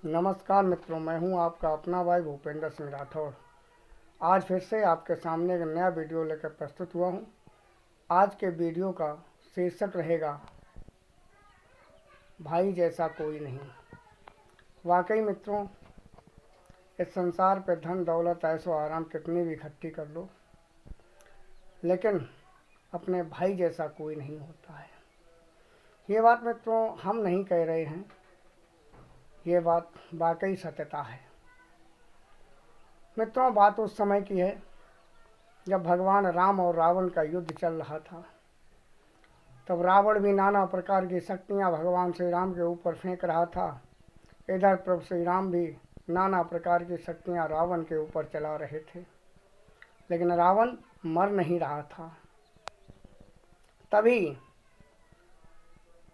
नमस्कार मित्रों, मैं हूं आपका अपना भाई भूपेंद्र सिंह राठौड़। आज फिर से आपके सामने एक नया वीडियो लेकर प्रस्तुत हुआ हूं। आज के वीडियो का शीर्षक रहेगा भाई जैसा कोई नहीं। वाकई मित्रों, इस संसार पे धन दौलत ऐशो आराम कितनी भी इकट्ठी कर लो, लेकिन अपने भाई जैसा कोई नहीं होता है। ये बात मित्रों हम नहीं कह रहे हैं, ये बात वाकई सत्यता है। मित्रों, बात उस समय की है जब भगवान राम और रावण का युद्ध चल रहा था। तब रावण भी नाना प्रकार की शक्तियां भगवान श्री राम के ऊपर फेंक रहा था। इधर प्रभु श्री राम भी नाना प्रकार की शक्तियां रावण के ऊपर चला रहे थे, लेकिन रावण मर नहीं रहा था। तभी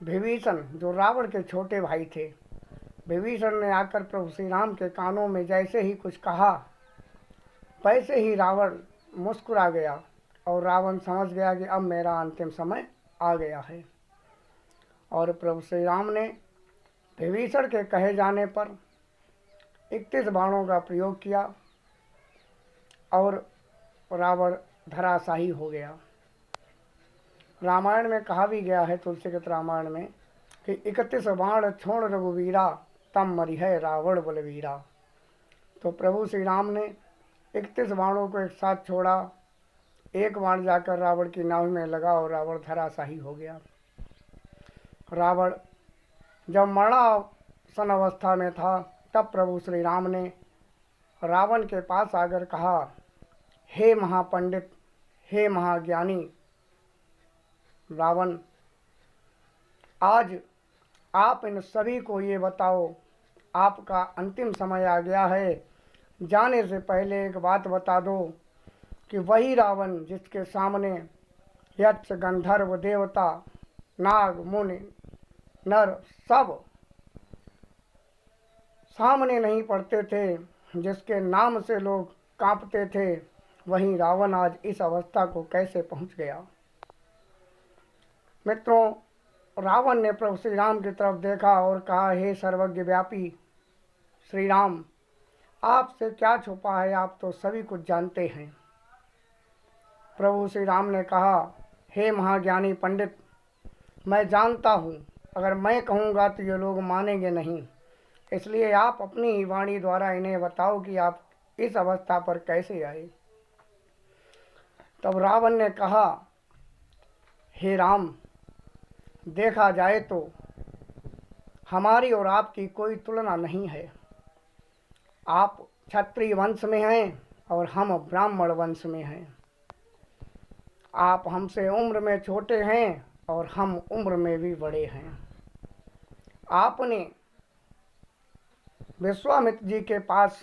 विभीषण, जो रावण के छोटे भाई थे, विभीषण ने आकर प्रभु श्री राम के कानों में जैसे ही कुछ कहा, वैसे ही रावण मुस्कुरा गया और रावण समझ गया कि अब मेरा अंतिम समय आ गया है। और प्रभु श्री राम ने विभीषण के कहे जाने पर 31 बाणों का प्रयोग किया और रावण धराशाही हो गया। रामायण में कहा भी गया है, तुलसीकृत रामायण में, कि 31 बाण छोड़ रघुवीरा, तम मरिहै रावण बलवीरा। तो प्रभु श्री राम ने 31 बाणों को एक साथ छोड़ा। एक बाण जाकर रावण की नाव में लगा और रावण धराशाही हो गया। रावण जब मरणासन अवस्था में था, तब प्रभु श्री राम ने रावण के पास आकर कहा, हे महापंडित, हे महाज्ञानी रावण, आज आप इन सभी को ये बताओ, आपका अंतिम समय आ गया है। जाने से पहले एक बात बता दो कि वही रावण जिसके सामने यक्ष गंधर्व देवता नाग मुनि नर सब सामने नहीं पड़ते थे, जिसके नाम से लोग कांपते थे, वही रावण आज इस अवस्था को कैसे पहुंच गया। मित्रों, रावण ने प्रभु श्री राम की तरफ देखा और कहा, हे सर्वज्ञ व्यापी श्री राम, आपसे क्या छुपा है, आप तो सभी कुछ जानते हैं। प्रभु श्री राम ने कहा, हे महाज्ञानी पंडित, मैं जानता हूँ, अगर मैं कहूँगा तो ये लोग मानेंगे नहीं, इसलिए आप अपनी ही वाणी द्वारा इन्हें बताओ कि आप इस अवस्था पर कैसे आए। तब रावण ने कहा, हे राम, देखा जाए तो हमारी और आपकी कोई तुलना नहीं है। आप क्षत्रिय वंश में हैं और हम ब्राह्मण वंश में हैं। आप हमसे उम्र में छोटे हैं और हम उम्र में भी बड़े हैं। आपने विश्वामित्र जी के पास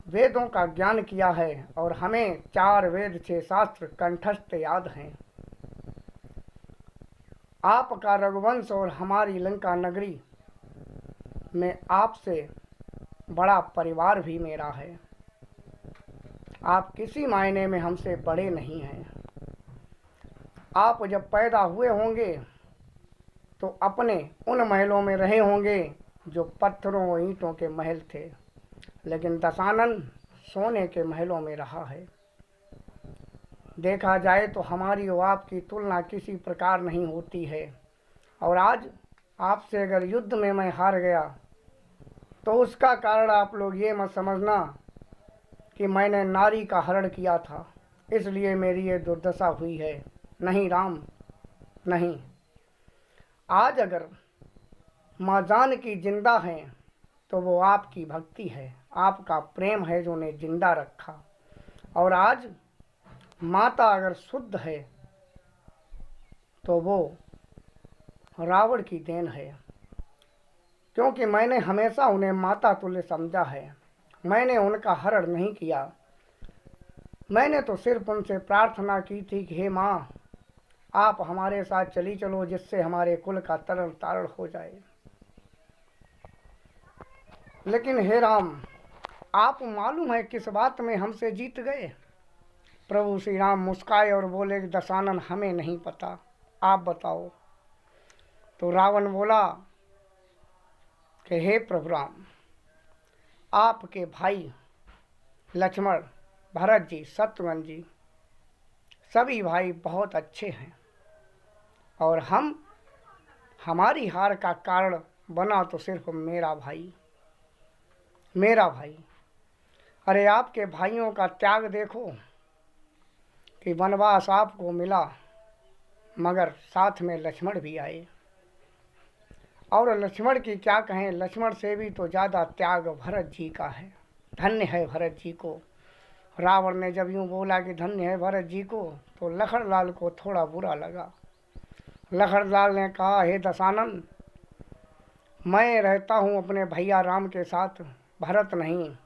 वेदों का ज्ञान किया है और हमें 4 वेद 6 शास्त्र कंठस्थ याद हैं। आपका रघुवंश और हमारी लंका नगरी में आपसे बड़ा परिवार भी मेरा है। आप किसी मायने में हमसे बड़े नहीं हैं। आप जब पैदा हुए होंगे तो अपने उन महलों में रहे होंगे जो पत्थरों और ईंटों के महल थे, लेकिन दशानन सोने के महलों में रहा है। देखा जाए तो हमारी और आपकी तुलना किसी प्रकार नहीं होती है। और आज आपसे अगर युद्ध में मैं हार गया तो उसका कारण आप लोग ये मत समझना कि मैंने नारी का हरण किया था, इसलिए मेरी ये दुर्दशा हुई है। नहीं राम, नहीं। आज अगर माँ जानकी जिंदा हैं तो वो आपकी भक्ति है, आपका प्रेम है जो उन्हें जिंदा रखा। और आज माता अगर शुद्ध है तो वो रावण की देन है, क्योंकि मैंने हमेशा उन्हें माता तुल्य समझा है। मैंने उनका हरण नहीं किया, मैंने तो सिर्फ उनसे प्रार्थना की थी कि हे माँ, आप हमारे साथ चली चलो, जिससे हमारे कुल का तरण तारण हो जाए। लेकिन हे राम, आप मालूम है किस बात में हमसे जीत गए। प्रभु श्री राम मुस्काए और बोले, दशानन हमें नहीं पता, आप बताओ। तो रावण बोला कि हे प्रभु राम, आपके भाई लक्ष्मण, भरत जी, शत्रुघ्न जी, सभी भाई बहुत अच्छे हैं। और हमारी हार का कारण बना तो सिर्फ मेरा भाई। अरे आपके भाइयों का त्याग देखो कि वनवास आपको मिला, मगर साथ में लक्ष्मण भी आए। और लक्ष्मण की क्या कहें, लक्ष्मण से भी तो ज़्यादा त्याग भरत जी का है। धन्य है भरत जी को। रावण ने जब यूँ बोला कि धन्य है भरत जी को, तो लखनलाल को थोड़ा बुरा लगा। लखनलाल ने कहा, हे दशानन, मैं रहता हूँ अपने भैया राम के साथ, भरत नहीं।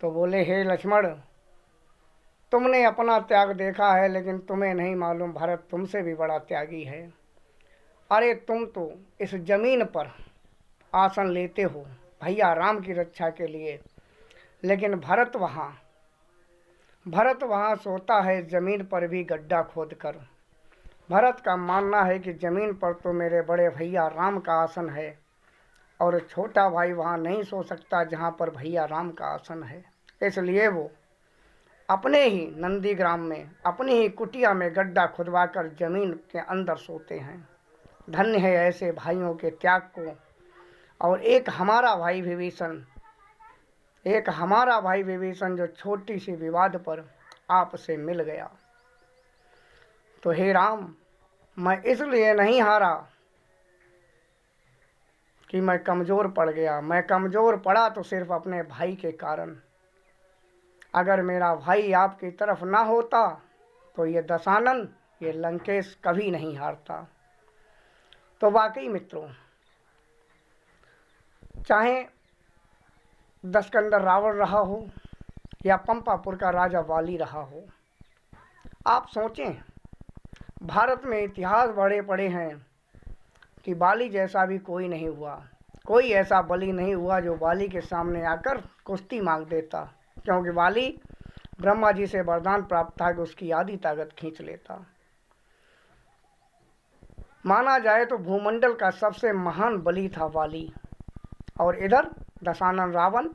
तो बोले, हे लक्ष्मण, तुमने अपना त्याग देखा है, लेकिन तुम्हें नहीं मालूम भरत तुमसे भी बड़ा त्यागी है। अरे तुम तो इस जमीन पर आसन लेते हो भैया राम की रक्षा के लिए, लेकिन भरत वहाँ सोता है जमीन पर भी गड्ढा खोद कर। भरत का मानना है कि जमीन पर तो मेरे बड़े भैया राम का आसन है, और छोटा भाई वहाँ नहीं सो सकता जहाँ पर भैया राम का आसन है। इसलिए वो अपने ही नंदीग्राम में, अपनी ही कुटिया में गड्ढा खुदवाकर जमीन के अंदर सोते हैं। धन्य है ऐसे भाइयों के त्याग को। और एक हमारा भाई विभीषण जो छोटी सी विवाद पर आपसे मिल गया। तो हे राम, मैं इसलिए नहीं हारा कि मैं कमज़ोर पड़ गया। मैं कमज़ोर पड़ा तो सिर्फ अपने भाई के कारण। अगर मेरा भाई आपकी तरफ ना होता तो ये दशानन, ये लंकेश कभी नहीं हारता। तो वाकई मित्रों, चाहे दशकंदर रावण रहा हो या पंपापुर का राजा वाली रहा हो, आप सोचें, भारत में इतिहास बड़े पड़े हैं कि वाली जैसा भी कोई नहीं हुआ। कोई ऐसा बलि नहीं हुआ जो वाली के सामने आकर कुश्ती मांग देता, क्योंकि वाली ब्रह्मा जी से वरदान प्राप्त था कि उसकी आधी ताकत खींच लेता। माना जाए तो भूमंडल का सबसे महान बलि था वाली, और इधर दशानन रावण,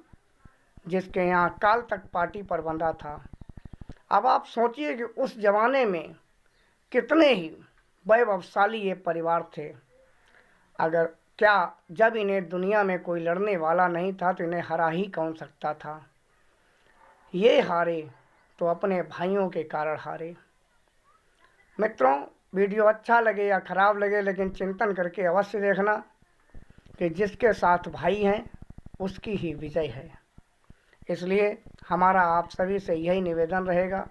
जिसके यहाँ काल तक पार्टी पर बंधा था। अब आप सोचिए कि उस जमाने में कितने ही वैभवशाली ये परिवार थे। जब इन्हें दुनिया में कोई लड़ने वाला नहीं था तो इन्हें हरा ही कौन सकता था। ये हारे तो अपने भाइयों के कारण हारे। मित्रों, वीडियो अच्छा लगे या ख़राब लगे, लेकिन चिंतन करके अवश्य देखना कि जिसके साथ भाई हैं उसकी ही विजय है। इसलिए हमारा आप सभी से यही निवेदन रहेगा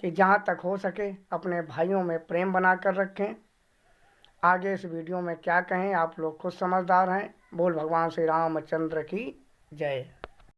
कि जहाँ तक हो सके अपने भाइयों में प्रेम बना कर रखें। आगे इस वीडियो में क्या कहें, आप लोग खुद समझदार हैं। बोल भगवान श्री रामचंद्र की जय।